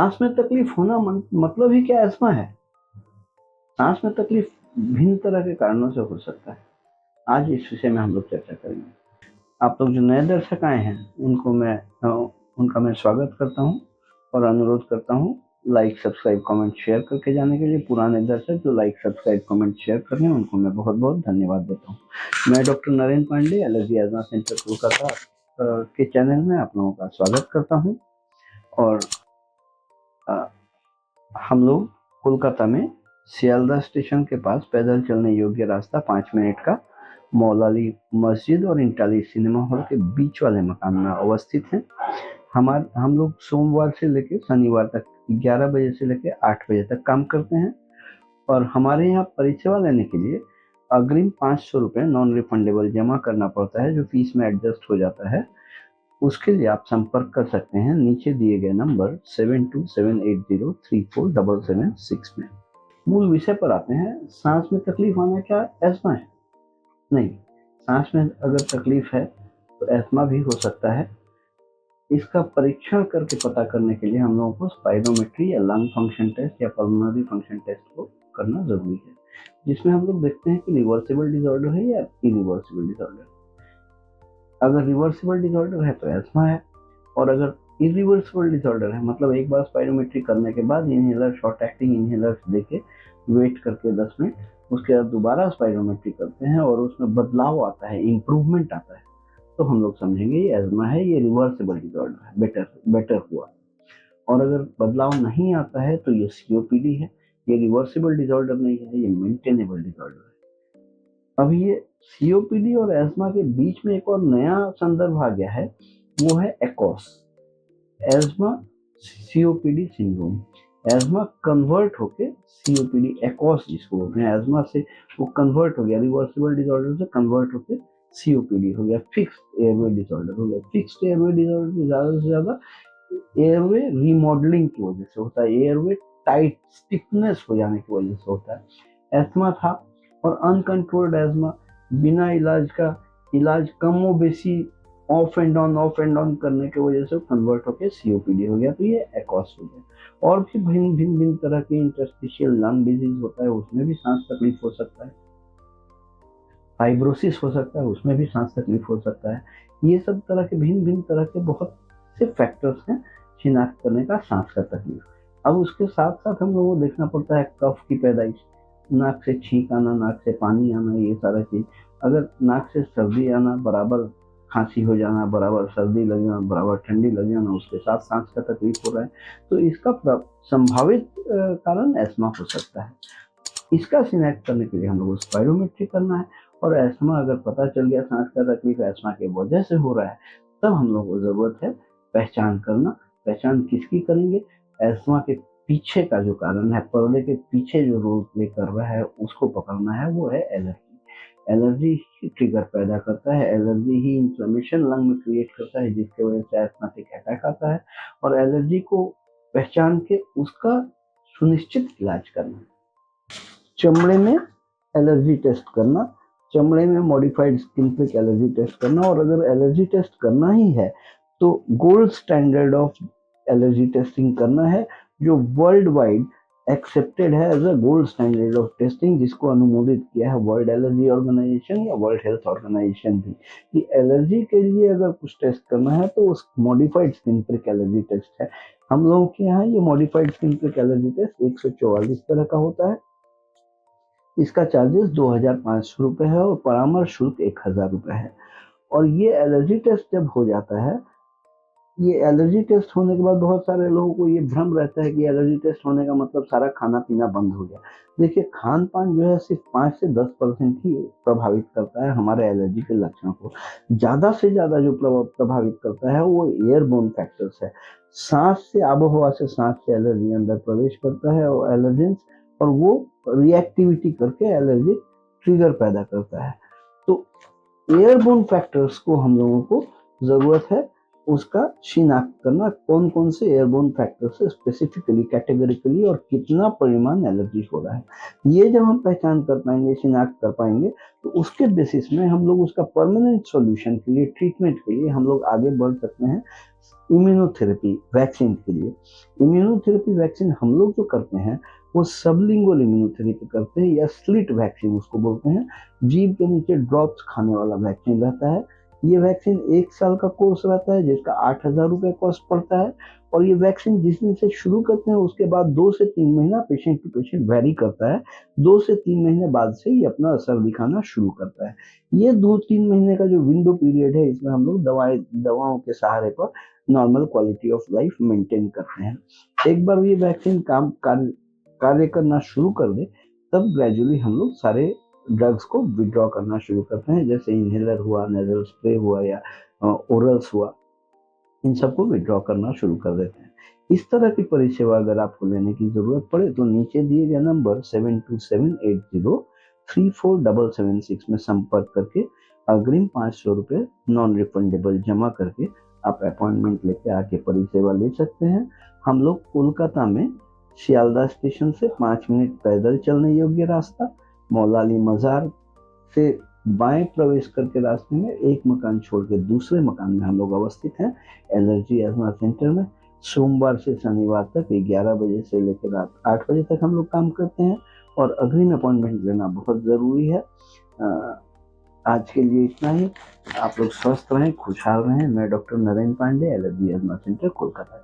सांस में तकलीफ होना मतलब ही क्या अस्थमा है। सांस में तकलीफ भिन्न तरह के कारणों से हो सकता है। आज इस विषय में हम लोग चर्चा करेंगे। आप लोग जो नए दर्शक आए हैं उनका मैं स्वागत करता हूं और अनुरोध करता हूं लाइक सब्सक्राइब कमेंट शेयर करके जाने के लिए। पुराने दर्शक जो लाइक सब्सक्राइब कमेंट शेयर कर रहे हैं उनको मैं बहुत बहुत धन्यवाद देता हूं। मैं doctor Narendra Pandey, allergy asthma centre Kolkata के चैनल में आप लोगों का स्वागत करता हूं। और हम लोग कोलकाता में सियालदह स्टेशन के पास पैदल चलने योग्य रास्ता 5 मिनट का मौलाली मस्जिद और इंटाली सिनेमा हॉल के बीच वाले मकान में अवस्थित हैं। हम लोग सोमवार से लेकर शनिवार तक 11 बजे से लेकर 8 बजे तक काम करते हैं। और हमारे यहाँ परिसेवा लेने के लिए अग्रिम 500 रुपये नॉन रिफंडेबल जमा करना पड़ता है, जो फीस में एडजस्ट हो जाता है। उसके लिए आप संपर्क कर सकते हैं नीचे दिए गए नंबर 7278034776 में। मूल विषय पर आते हैं। सांस में तकलीफ आना क्या अस्थमा है? नहीं, सांस में अगर तकलीफ है तो अस्थमा भी हो सकता है। इसका परीक्षण करके पता करने के लिए हम लोगों को स्पाइरोमेट्री या लंग फंक्शन टेस्ट या पल्मोनरी फंक्शन टेस्ट को करना जरूरी है, जिसमें हम लोग देखते हैं कि रिवर्सिबल डिसऑर्डर है या इरिवर्सिबल डिसऑर्डर। अगर रिवर्सिबल डिसऑर्डर है तो अस्थमा है, और अगर इरिवर्सिबल डिसऑर्डर है मतलब एक बार स्पाइरोमेट्री करने के बाद इनहेलर, शॉर्ट एक्टिंग इनहेलर देके वेट करके 10 मिनट, उसके बाद दोबारा स्पाइरोमेट्री करते हैं और उसमें बदलाव आता है, इम्प्रूवमेंट आता है, तो हम लोग समझेंगे ये अस्थमा है, ये रिवर्सिबल डिसऑर्डर है, बेटर हुआ। और अगर बदलाव नहीं आता है तो ये सीओपीडी है, ये रिवर्सिबल डिसऑर्डर नहीं है, ये मेंटेनेबल डिसऑर्डर है। अब ये सीओपीडी और अस्थमा के बीच में एक और नया संदर्भ आ गया है, वो है ACOS, asthma COPD syndrome. Asthma convert होके सीओपीडी एकॉस जिसको बोलते हैं, एस्थमा से वो कन्वर्ट हो गया, रिवर्सिबल डिसऑर्डर से कन्वर्ट होके सीओपीडी हो गया, फिक्स्ड एयरवे डिसऑर्डर हो गया। फिक्स्ड एयरवे डिसऑर्डर ज्यादा से ज्यादा एयरवे रिमॉडलिंग की वजह से होता है, एयरवे टाइट स्टिफनेस हो जाने की वजह से होता है। एस्थमा था और अनकंट्रोल्ड एस्थमा बिना इलाज कम व बेसी ऑफ एंड ऑन करने की वजह से कन्वर्ट होकर सीओपीडी हो गया, तो ये एकॉस हो गया। और भी भिन्न तरह के इंटरस्टिशियल लंग डिजीज होता है, उसमें भी सांस तकलीफ हो सकता है। फाइब्रोसिस हो सकता है, उसमें भी सांस तकलीफ हो सकता है। ये सब तरह के भिन्न तरह के बहुत से फैक्टर्स हैं शिनाख्त करने का सांस का तकलीफ। अब उसके साथ साथ हम लोगों को देखना पड़ता है कफ की पैदाइश, नाक से छींक आना, नाक से पानी आना, ये सारा चीज। अगर नाक से सर्दी आना, बराबर खांसी हो जाना, बराबर सर्दी लग जाना, बराबर ठंडी लग जाना, उसके साथ सांस का तकलीफ हो रहा है, तो इसका संभावित कारण अस्थमा हो सकता है। इसका शिनाख्त करने के लिए हम लोग को स्पाइरोमेट्री करना है। और अस्थमा अगर पता चल गया सांस का तकलीफ अस्थमा की वजह से हो रहा है, तब हम लोग को जरूरत है पहचान करना। पहचान किसकी करेंगे? अस्थमा के पीछे का जो कारण है, पर्दे के पीछे जो रोल प्ले कर रहा है, उसको पकड़ना है, वो है एलर्जी। एलर्जी ही ट्रिगर पैदा करता है, एलर्जी ही इन्फ्लेमेशन लंग में क्रिएट करता है, जिसके वजह से एस्थमेटिक अटैक आता है। और एलर्जी को पहचान के उसका सुनिश्चित इलाज करना। चमड़े में एलर्जी टेस्ट करना, चमड़े में modified skin prick allergy test करना। और अगर एलर्जी टेस्ट करना ही है तो gold standard of allergy testing करना है, जो वर्ल्ड वाइड एक्सेप्टेड है as a gold standard of testing, जिसको अनुमोदित किया है वर्ल्ड एलर्जी ऑर्गेनाइजेशन या वर्ल्ड हेल्थ ऑर्गेनाइजेशन भी, कि एलर्जी के लिए अगर कुछ टेस्ट करना है तो उस modified skin prick allergy test है। हम लोगों के यहाँ ये modified skin prick allergy test 144 तरह का होता है। इसका चार्जेस 2500 रुपये है और परामर्श शुल्क 1000 रुपये है। और ये एलर्जी टेस्ट जब हो जाता है, ये एलर्जी टेस्ट होने के बाद बहुत सारे लोगों को ये भ्रम रहता है कि एलर्जी टेस्ट होने का मतलब सारा खाना पीना बंद हो गया। देखिए, खान पान जो है सिर्फ 5 से 10% ही प्रभावित करता है हमारे एलर्जी के लक्षण को। ज्यादा से ज्यादा जो प्रभावित करता है वो एयरबोर्न फैक्टर्स है। सांस से, आबोहवा से सांस से एलर्जी अंदर प्रवेश करता है और एलर्जेंस, और वो रिएक्टिविटी करके एलर्जी ट्रिगर पैदा करता है। तो एयरबोर्न फैक्टर्स को हम लोगों को जरूरत है उसका शिनाख्त करना, कौन कौन से एयरबोर्न फैक्टर से स्पेसिफिकली कैटेगरिकली और कितना परिमाण एलर्जी हो रहा है, ये जब हम पहचान कर पाएंगे, शिनाख्त कर पाएंगे, तो उसके बेसिस में हम लोग उसका परमानेंट सॉल्यूशन के लिए, ट्रीटमेंट के लिए हम लोग आगे बढ़ सकते हैं इम्यूनोथेरेपी वैक्सीन के लिए। इम्यूनोथेरेपी वैक्सीन हम लोग जो करते हैं वो सबलिंगुअल इम्यूनोथेरेपी करते हैं, या स्लिट वैक्सीन उसको बोलते हैं। जीभ के नीचे ड्रॉप्स खाने वाला वैक्सीन रहता है। ये वैक्सीन 1 साल का कोर्स रहता है, जिसका 8,000 रुपये कॉस्ट पड़ता है। और ये वैक्सीन जिस दिन से शुरू करते हैं उसके बाद 2 से 3 महीना पेशेंट टू पेशेंट वेरी करता है। 2 से 3 महीने बाद से ये अपना असर दिखाना शुरू करता है। ये 2-3 महीने का जो विंडो पीरियड है, इसमें हम लोग दवाओं के सहारे पर normal quality of life maintain करते हैं। एक बार ये वैक्सीन कार्य करना शुरू कर दे, तब ग्रेजुअली हम लोग सारे ड्रग्स को विड्रॉ करना शुरू करते हैं, जैसे इनहेलर हुआ, नेजल स्प्रे हुआ, या ओरल्स हुआ, इन सबको विड्रॉ करना शुरू कर देते हैं। इस तरह की परिसेवा अगर आपको लेने की जरूरत पड़े तो नीचे दिए गए नंबर 7278034776 में संपर्क करके अग्रिम 500 रुपये नॉन रिफंडेबल जमा करके आप अपॉइंटमेंट लेके आके परिसेवा ले सकते हैं। हम लोग कोलकाता में सियालदा स्टेशन से 5 मिनट पैदल चलने योग्य रास्ता, मौला अली मज़ार से बाएं प्रवेश करके रास्ते में एक मकान छोड़ के दूसरे मकान में हम लोग अवस्थित हैं, एलर्जी अजमा सेंटर में। सोमवार से शनिवार तक 11 बजे से लेकर रात 8 बजे तक हम लोग काम करते हैं, और अग्रिम अपॉइंटमेंट लेना बहुत ज़रूरी है। आज के लिए इतना ही। आप लोग स्वस्थ रहें, खुशहाल रहें। मैं doctor Narendra Pandey, allergy asthma centre, Kolkata.